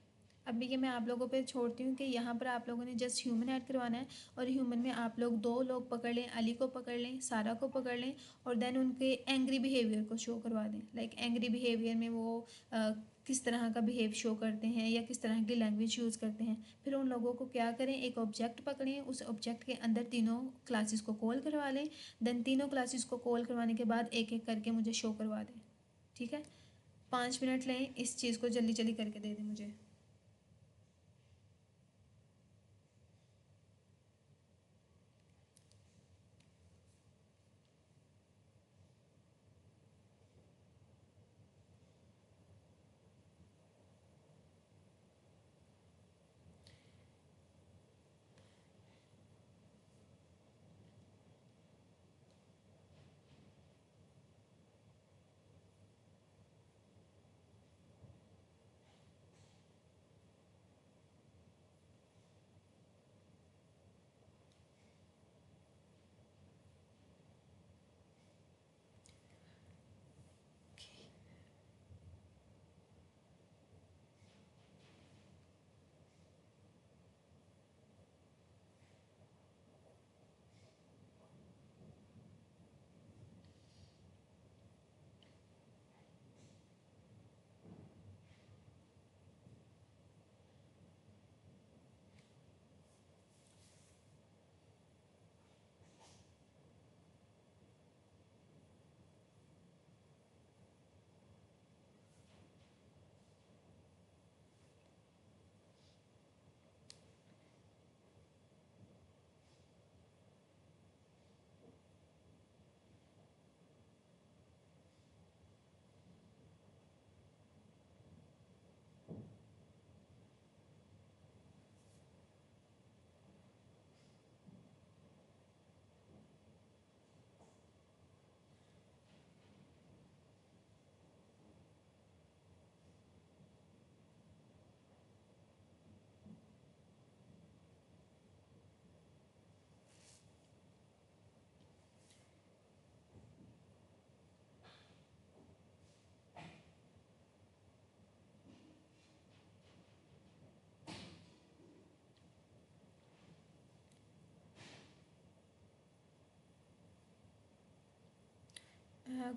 अभी ये मैं आप लोगों पे छोड़ती हूँ कि यहाँ पर आप लोगों ने जस्ट ह्यूमन ऐड करवाना है, और ह्यूमन में आप लोग 2 लोग पकड़ लें, अली को पकड़ लें, सारा को पकड़ लें, और देन उनके एंग्री बिहेवियर को शो करवा दें। लाइक एंग्री बिहेवियर में वो किस तरह का बिहेव शो करते हैं या किस तरह की लैंग्वेज यूज़ करते हैं। फिर उन लोगों को क्या करें, एक ऑब्जेक्ट पकड़ें, उस ऑब्जेक्ट के अंदर तीनों क्लासेस को कॉल करवा लें। देन तीनों क्लासेस को कॉल करवाने के बाद एक एक करके मुझे शो करवा दें। ठीक है, 5 मिनट लें, इस चीज़ को जल्दी जल्दी करके दे दें मुझे।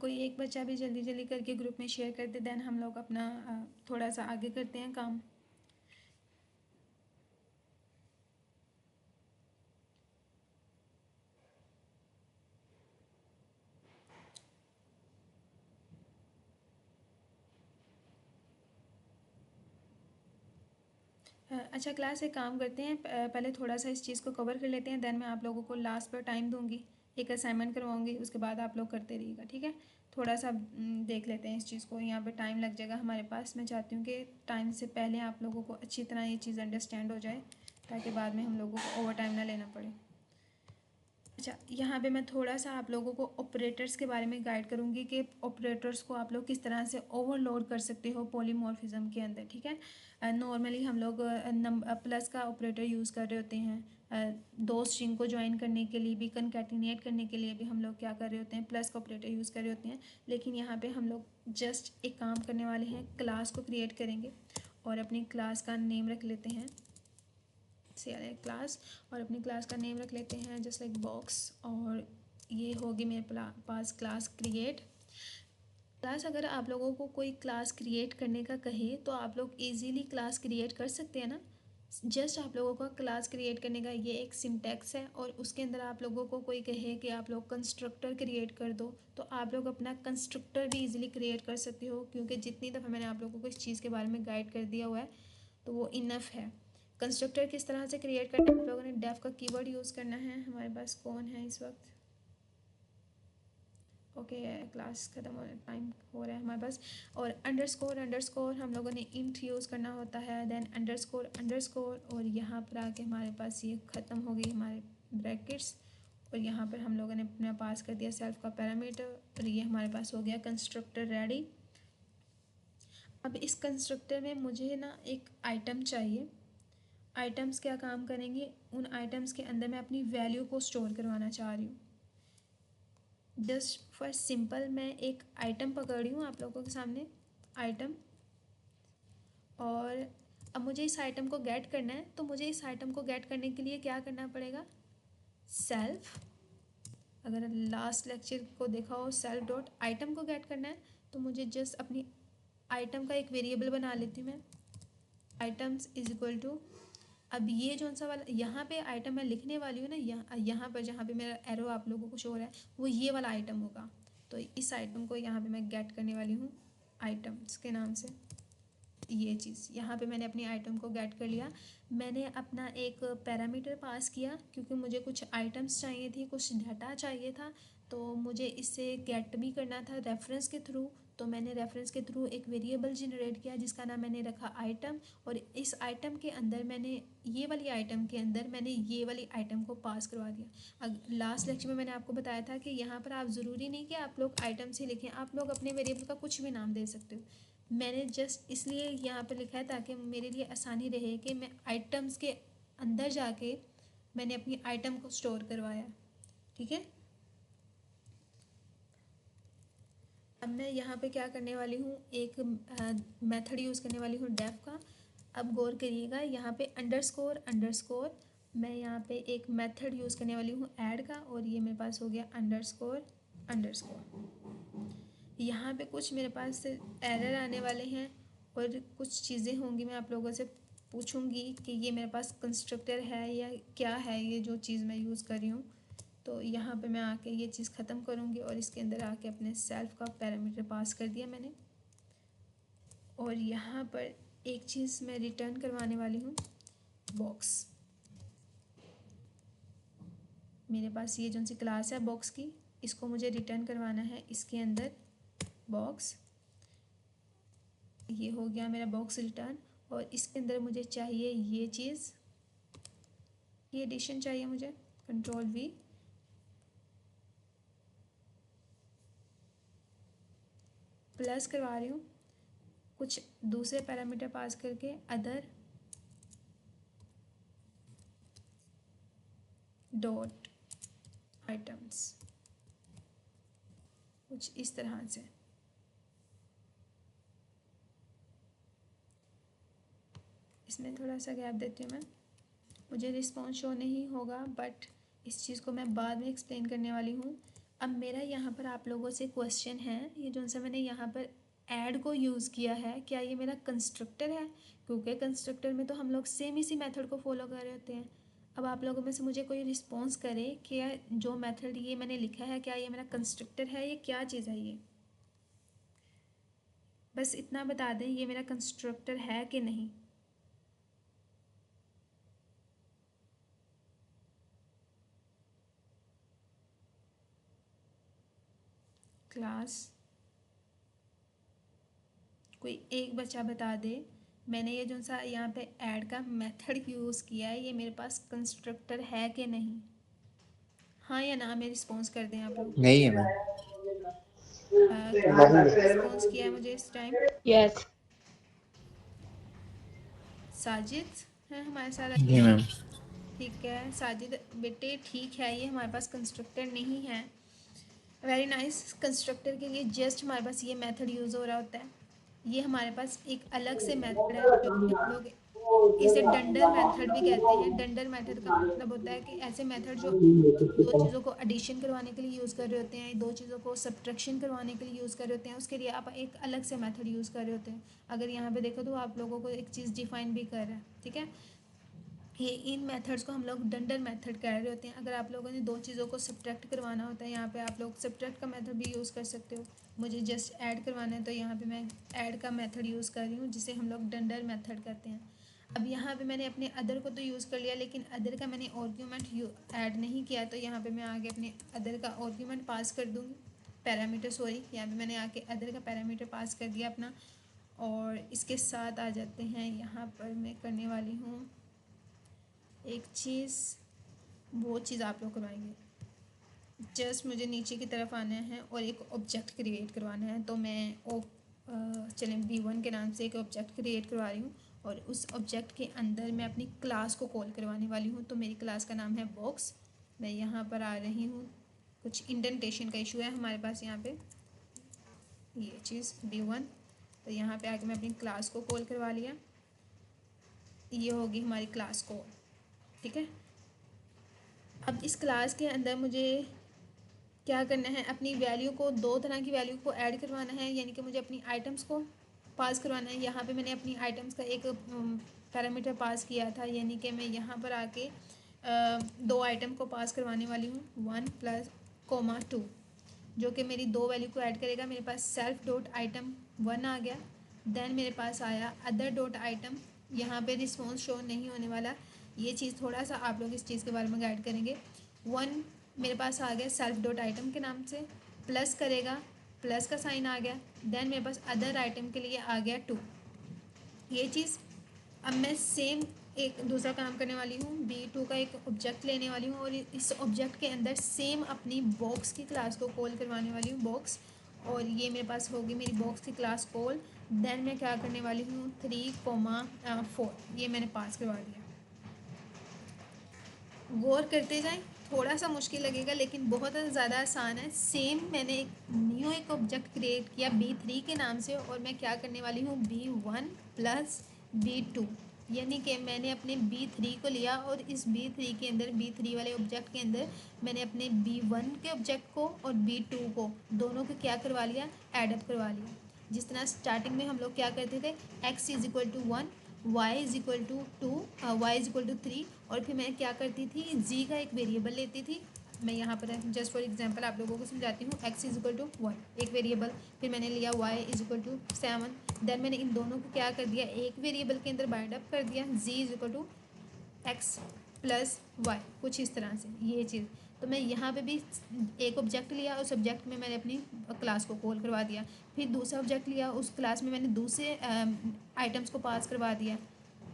कोई एक बच्चा भी जल्दी जल्दी करके ग्रुप में शेयर कर दे, देन हम लोग अपना थोड़ा सा आगे करते हैं काम। अच्छा क्लास, एक काम करते हैं, पहले थोड़ा सा इस चीज़ को कवर कर लेते हैं, देन मैं आप लोगों को लास्ट पर टाइम दूंगी, एक असाइनमेंट करवाऊंगी, उसके बाद आप लोग करते रहिएगा। ठीक है, थोड़ा सा देख लेते हैं इस चीज़ को, यहाँ पे टाइम लग जाएगा हमारे पास। मैं चाहती हूँ कि टाइम से पहले आप लोगों को अच्छी तरह ये चीज़ अंडरस्टैंड हो जाए, ताकि बाद में हम लोगों को ओवर टाइम ना लेना पड़े। अच्छा, यहाँ पे मैं थोड़ा सा आप लोगों को ऑपरेटर्स के बारे में गाइड करूँगी कि ऑपरेटर्स को आप लोग किस तरह से ओवरलोड कर सकते हो पॉलीमॉर्फिज्म के अंदर। ठीक है, नॉर्मली हम लोग प्लस का ऑपरेटर यूज़ कर रहे होते हैं, दो स्ट्रिंग को ज्वाइन करने के लिए भी, कनकैटिनेट करने के लिए भी हम लोग क्या कर रहे होते हैं, प्लस का ऑपरेटर यूज़ कर रहे होते हैं। लेकिन यहाँ पे हम लोग जस्ट एक काम करने वाले हैं, क्लास को क्रिएट करेंगे और अपनी क्लास का नेम रख लेते हैं क्लास, और अपनी क्लास का नेम रख लेते हैं जस्ट लाइक बॉक्स, और ये होगी मेरे पास क्लास क्रिएट क्लास। अगर आप लोगों को कोई क्लास क्रिएट करने का कहे तो आप लोग इजीली क्लास क्रिएट कर सकते हैं ना। जस्ट आप लोगों का क्लास क्रिएट करने का ये एक सिंटैक्स है, और उसके अंदर आप लोगों को कोई कहे कि आप लोग कंस्ट्रक्टर क्रिएट कर दो, तो आप लोग अपना कंस्ट्रक्टर भी इजीली क्रिएट कर सकते हो, क्योंकि जितनी दफ़ा मैंने आप लोगों को इस चीज़ के बारे में गाइड कर दिया हुआ है तो वो इनफ है। कंस्ट्रक्टर किस तरह से क्रिएट करना है, आप लोगों ने डेफ का कीवर्ड यूज़ करना है। हमारे पास कौन है इस वक्त? ओके, क्लास ख़त्म होने टाइम हो रहा है हमारे पास। और अंडरस्कोर हम लोगों ने इंट यूज़ करना होता है, देन अंडरस्कोर, और यहाँ पर आके हमारे पास ये ख़त्म हो गई हमारे ब्रैकेट्स, और यहाँ पर हम लोगों ने अपना पास कर दिया सेल्फ का पैरामीटर, और ये हमारे पास हो गया कंस्ट्रक्टर रेडी। अब इस कंस्ट्रक्टर में मुझे ना एक आइटम चाहिए। आइटम्स क्या काम करेंगे, उन आइटम्स के अंदर मैं अपनी वैल्यू को स्टोर करवाना चाह रही हूँ। जस्ट फॉर सिंपल मैं एक आइटम पकड़ी हूँ आप लोगों के सामने, आइटम, और अब मुझे इस आइटम को गेट करना है। तो मुझे इस आइटम को गेट करने के लिए क्या करना पड़ेगा, सेल्फ, अगर लास्ट लेक्चर को देखा हो, सेल्फ डॉट आइटम को गेट करना है तो मुझे जस्ट अपनी आइटम का एक वेरिएबल बना लेती हूँ मैं, आइटम्स इज इक्वल टू, अब ये जो सा वाला यहाँ पे आइटम मैं लिखने वाली हूँ ना, यहाँ पर जहाँ पे मेरा एरो आप लोगों को शो हो रहा है वो ये वाला आइटम होगा। तो इस आइटम को यहाँ पे मैं गेट करने वाली हूँ आइटम्स के नाम से। ये चीज़ यहाँ पे मैंने अपनी आइटम को गेट कर लिया। मैंने अपना एक पैरामीटर पास किया क्योंकि मुझे कुछ आइटम्स चाहिए थी, कुछ डाटा चाहिए था, तो मुझे इससे गेट भी करना था रेफरेंस के थ्रू। तो मैंने रेफरेंस के थ्रू एक वेरिएबल जनरेट किया जिसका नाम मैंने रखा आइटम, और इस आइटम के अंदर मैंने ये वाली आइटम के अंदर मैंने ये वाली आइटम को पास करवा दिया। लास्ट लेक्चर में मैंने आपको बताया था कि यहाँ पर आप ज़रूरी नहीं कि आप लोग आइटम्स ही लिखें, आप लोग अपने वेरिएबल का कुछ भी नाम दे सकते हो। मैंने जस्ट इसलिए यहाँ पे लिखा है ताकि मेरे लिए आसानी रहे कि मैं आइटम्स के अंदर जाके मैंने अपनी आइटम को स्टोर करवाया। ठीक है, अब मैं यहाँ पे क्या करने वाली हूँ, एक मेथड यूज़ करने वाली हूँ डेफ का। अब गौर करिएगा, यहाँ पे अंडरस्कोर अंडरस्कोर, मैं यहाँ पे एक मेथड यूज़ करने वाली हूँ ऐड का, और ये मेरे पास हो गया अंडरस्कोर अंडरस्कोर। यहाँ पे कुछ मेरे पास एरर आने वाले हैं और कुछ चीज़ें होंगी, मैं आप लोगों से पूछूंगी कि ये मेरे पास कंस्ट्रक्टर है या क्या है ये जो चीज़ मैं यूज़ कर रही हूँ। तो यहाँ पे मैं आके ये चीज़ ख़त्म करूँगी और इसके अंदर आके अपने सेल्फ का पैरामीटर पास कर दिया मैंने। और यहाँ पर एक चीज़ मैं रिटर्न करवाने वाली हूँ, बॉक्स। मेरे पास ये जो सी क्लास है बॉक्स की, इसको मुझे रिटर्न करवाना है इसके अंदर बॉक्स। ये हो गया मेरा बॉक्स रिटर्न, और इसके अंदर मुझे चाहिए ये चीज़, ये एडिशन चाहिए मुझे, कंट्रोल वी, प्लस करवा रही हूँ कुछ दूसरे पैरामीटर पास करके, अदर डॉट आइटम्स, कुछ इस तरह से। इसमें थोड़ा सा गैप देती हूँ मैं, मुझे रिस्पॉन्स शो नहीं होगा बट इस चीज़ को मैं बाद में एक्सप्लेन करने वाली हूँ। अब मेरा यहाँ पर आप लोगों से क्वेश्चन है, ये जो सा मैंने यहाँ पर ऐड को यूज़ किया है, क्या ये मेरा कंस्ट्रक्टर है? क्योंकि कंस्ट्रक्टर में तो हम लोग सेम इसी मेथड को फॉलो कर रहे होते हैं। अब आप लोगों में से मुझे कोई रिस्पॉन्स करे कि जो मेथड ये मैंने लिखा है क्या ये मेरा कंस्ट्रक्टर है, ये क्या चीज़ है, ये बस इतना बता दें ये मेरा कंस्ट्रक्टर है कि नहीं। क्लास, कोई एक बच्चा बता दे मैंने ये जो सा यहाँ पे ऐड का मेथड यूज़ किया है ये मेरे पास कंस्ट्रक्टर है कि नहीं। हाँ या ना में रिस्पॉन्स कर दें आप लोग। नहीं है मैम। रिस्पॉन्स किया है मुझे इस टाइम यस। साजिद है हमारे साथ। जी मैम। ठीक है साजिद बेटे, ठीक है, ये हमारे पास कंस्ट्रक्टर नहीं है। Very nice. कंस्ट्रक्टर के लिए जस्ट हमारे पास ये मेथड यूज़ हो रहा होता है। ये हमारे पास एक अलग से मेथड है जो कि हम लोग इसे डंडर मेथड भी कहते हैं। डंडर मेथड का मतलब होता है कि ऐसे मेथड जो दो चीज़ों को एडिशन करवाने के लिए यूज़ कर रहे होते हैं, दो चीज़ों को सब्ट्रैक्शन करवाने के लिए यूज़ कर रहे होते हैं, उसके लिए आप एक अलग से मेथड यूज़ कर रहे होते हैं। अगर यहाँ पे देखो तो आप लोगों को एक चीज़ डिफाइन भी कर रहा है, ठीक है। ये इन मेथड्स को हम लोग डंडर मेथड कह रहे होते हैं। अगर आप लोगों ने दो चीज़ों को सब्ट्रैक्ट करवाना होता है, यहाँ पे आप लोग सब्ट्रैक्ट का मेथड भी यूज़ कर सकते हो। मुझे जस्ट ऐड करवाना है तो यहाँ पे मैं ऐड का मेथड यूज़ कर रही हूँ जिसे हम लोग डंडर मेथड कहते हैं। अब यहाँ पे मैंने अपने अदर को तो यूज़ कर लिया, लेकिन अदर का मैंने आर्ग्यूमेंट ऐड नहीं किया, तो यहाँ पे मैं आगे अपने अदर का आर्ग्यूमेंट पास कर दूँगी, पैरामीटर सॉरी, यहाँ पे मैंने आके अदर का पैरामीटर पास कर दिया अपना। और इसके साथ आ जाते हैं, यहाँ पर मैं करने वाली हूँ एक चीज़, वो चीज़ आप लोग करवाएंगे। जस्ट मुझे नीचे की तरफ आना है और एक ऑब्जेक्ट क्रिएट करवाना है। तो मैं चलें V1 के नाम से एक ऑब्जेक्ट क्रिएट करवा रही हूँ, और उस ऑब्जेक्ट के अंदर मैं अपनी क्लास को कॉल करवाने वाली हूँ। तो मेरी क्लास का नाम है बॉक्स। मैं यहाँ पर आ रही हूँ कुछ इंडेंटेशन का इशू है हमारे पास यहाँ पे, ये चीज़ B1। तो यहाँ पे आके मैं अपनी क्लास को कॉल करवा लिया, ये होगी हमारी क्लास को, ठीक है। अब इस क्लास के अंदर मुझे क्या करना है, अपनी वैल्यू को, दो तरह की वैल्यू को ऐड करवाना है, यानी कि मुझे अपनी आइटम्स को पास करवाना है। यहाँ पे मैंने अपनी आइटम्स का एक पैरामीटर पास किया था, यानी कि मैं यहाँ पर आके दो आइटम को पास करवाने वाली हूँ, 1 प्लस कोमा 2, जो कि मेरी दो वैल्यू को ऐड करेगा। मेरे पास सेल्फ डॉट आइटम 1 आ गया। देन मेरे पास आया अदर डॉट आइटम, यहाँ पे रिस्पॉन्स शो नहीं होने वाला, ये चीज़ थोड़ा सा आप लोग इस चीज़ के बारे में गाइड करेंगे। 1 मेरे पास आ गया सेल्फ डॉट आइटम के नाम से, प्लस करेगा, प्लस का साइन आ गया। देन मेरे पास अदर आइटम के लिए आ गया 2, ये चीज़। अब मैं सेम एक दूसरा काम करने वाली हूँ, B2 का एक ऑब्जेक्ट लेने वाली हूँ और इस ऑब्जेक्ट के अंदर सेम अपनी बॉक्स की क्लास को कॉल करवाने वाली हूँ, बॉक्स। और ये मेरे पास होगी मेरी बॉक्स की क्लास कॉल। देन मैं क्या करने वाली हूँ, 3,4, ये मैंने पास करवा दिया। गौर करते जाएं, थोड़ा सा मुश्किल लगेगा लेकिन बहुत ज़्यादा आसान है। सेम मैंने एक ऑब्जेक्ट क्रिएट किया B3 के नाम से, और मैं क्या करने वाली हूँ, B1 प्लस B2, यानी कि मैंने अपने B3 को लिया और इस B3 के अंदर, B3 वाले ऑब्जेक्ट के अंदर मैंने अपने B1 के ऑब्जेक्ट को और B2 को, दोनों को क्या करवा लिया, एडअप करवा लिया। जिस तरह स्टार्टिंग में हम लोग क्या करते थे, x is equal to 1, y is equal to 2, y is equal to 3, और फिर मैं क्या करती थी, z का एक वेरिएबल लेती थी। मैं यहाँ पर जस्ट फॉर एग्जांपल आप लोगों को समझाती हूँ, x इज इक्वल टू 1 एक वेरिएबल, फिर मैंने लिया y is equal to 7, then मैंने इन दोनों को क्या कर दिया, एक वेरिएबल के अंदर बाइंड अप कर दिया, z is equal to x plus y, कुछ इस तरह से ये चीज़। तो मैं यहाँ पे भी एक ऑब्जेक्ट लिया, उस ऑब्जेक्ट में मैंने अपनी क्लास को कॉल करवा दिया। फिर दूसरा ऑब्जेक्ट लिया, उस क्लास में मैंने दूसरे आइटम्स को पास करवा दिया,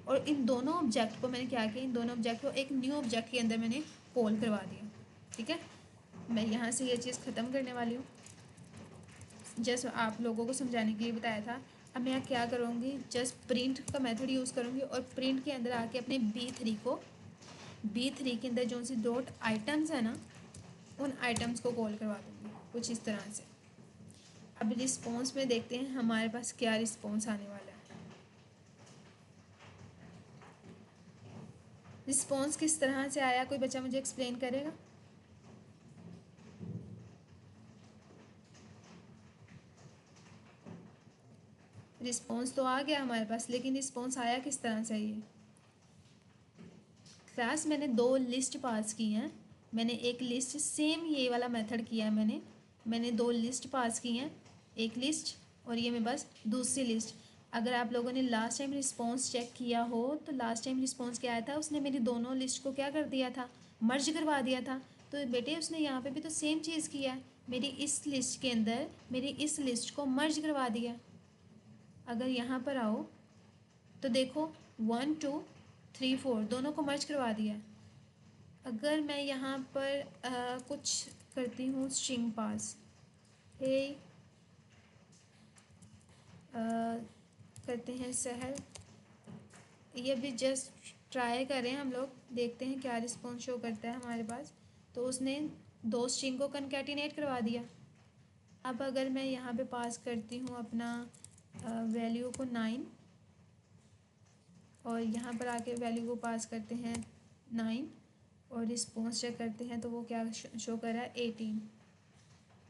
और इन दोनों ऑब्जेक्ट को मैंने क्या किया, इन दोनों ऑब्जेक्ट को एक न्यू ऑब्जेक्ट के अंदर मैंने कॉल करवा दिया, ठीक है। मैं यहाँ से ये चीज़ ख़त्म करने वाली हूँ, जस्ट आप लोगों को समझाने के लिए बताया था। अब मैं क्या करूँगी, जस्ट प्रिंट का मेथड यूज़ करूँगी, और प्रिंट के अंदर आके अपने B3 के अंदर जो सी डॉट आइटम्स है ना, उन आइटम्स को कॉल करवा दूँगी कुछ इस तरह से। अब रिस्पॉन्स में देखते हैं हमारे पास क्या रिस्पॉन्स आने वाला है। रिस्पॉन्स किस तरह से आया, कोई बच्चा मुझे एक्सप्लेन करेगा। रिस्पॉन्स तो आ गया हमारे पास, लेकिन रिस्पॉन्स आया किस तरह से, ये क्लास मैंने दो लिस्ट पास की हैं। मैंने एक लिस्ट, सेम ये वाला मेथड किया है मैंने दो लिस्ट पास की हैं, एक लिस्ट और ये मेरे पास दूसरी लिस्ट। अगर आप लोगों ने लास्ट टाइम रिस्पॉन्स चेक किया हो तो लास्ट टाइम रिस्पॉन्स क्या आया था, उसने मेरी दोनों लिस्ट को क्या कर दिया था, मर्ज करवा दिया था। तो बेटे उसने यहाँ पे भी तो सेम चीज़ किया है, मेरी इस लिस्ट के अंदर मेरी इस लिस्ट को मर्ज करवा दिया। अगर यहाँ पर आओ तो देखो 1 2 3 4 दोनों को मर्ज करवा दिया। अगर मैं यहाँ पर कुछ करती हूँ स्ट्रिंग पास, हे करते हैं सहल, ये भी जस्ट ट्राई करें हम लोग, देखते हैं क्या रिस्पॉन्स शो करता है हमारे पास। तो उसने दो स्ट्रिंग को कनकैटिनेट करवा दिया। अब अगर मैं यहाँ पे पास करती हूँ अपना वैल्यू को 9, और यहाँ पर आके वैल्यू को पास करते हैं 9, और रिस्पॉन्स चेक करते हैं तो वो क्या शो कर रहा है, 18।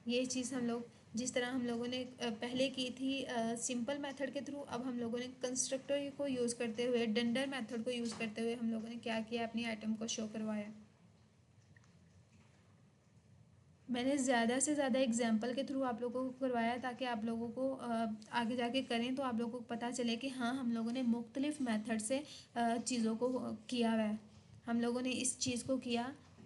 ये चीज़ हम लोग जिस तरह हम लोगों ने पहले की थी सिंपल मेथड के थ्रू, अब हम लोगों ने कंस्ट्रक्टर को यूज़ करते हुए, डंडर मेथड को यूज़ करते हुए हम लोगों ने क्या किया, अपनी आइटम को शो करवाया। मैंने ज़्यादा से ज़्यादा एग्जांपल के थ्रू आप लोगों को करवाया ताकि आप लोगों को आगे जाके करें तो आप लोगों को पता चले कि हाँ हम लोगों ने मुख्तलिफ मेथड से चीज़ों को किया हुआ है। हम लोगों ने इस चीज़ को किया,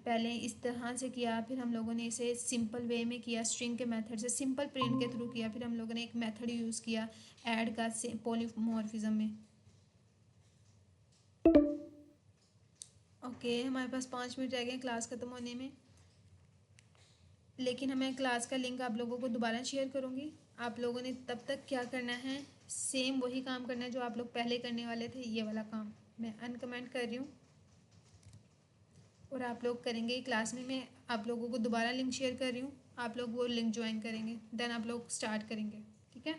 पहले इस तरह से किया, फिर हम लोगों ने इसे सिंपल वे में किया, स्ट्रिंग के मेथड से सिंपल प्रिंट के थ्रू किया, फिर हम लोगों ने एक मेथड यूज़ किया ऐड का पॉलीमॉर्फिज्म में। ओके, हमारे पास 5 मिनट रह गए क्लास ख़त्म होने में, लेकिन मैं क्लास का लिंक आप लोगों को दोबारा शेयर करूँगी। आप लोगों ने तब तक क्या करना है, सेम वही काम करना है जो आप लोग पहले करने वाले थे, ये वाला काम मैं अनकमेंट कर रही हूँ। और आप लोग करेंगे क्लास में। मैं आप लोगों को दोबारा लिंक शेयर कर रही हूँ, आप लोग वो लिंक ज्वाइन करेंगे, देन आप लोग स्टार्ट करेंगे, ठीक है।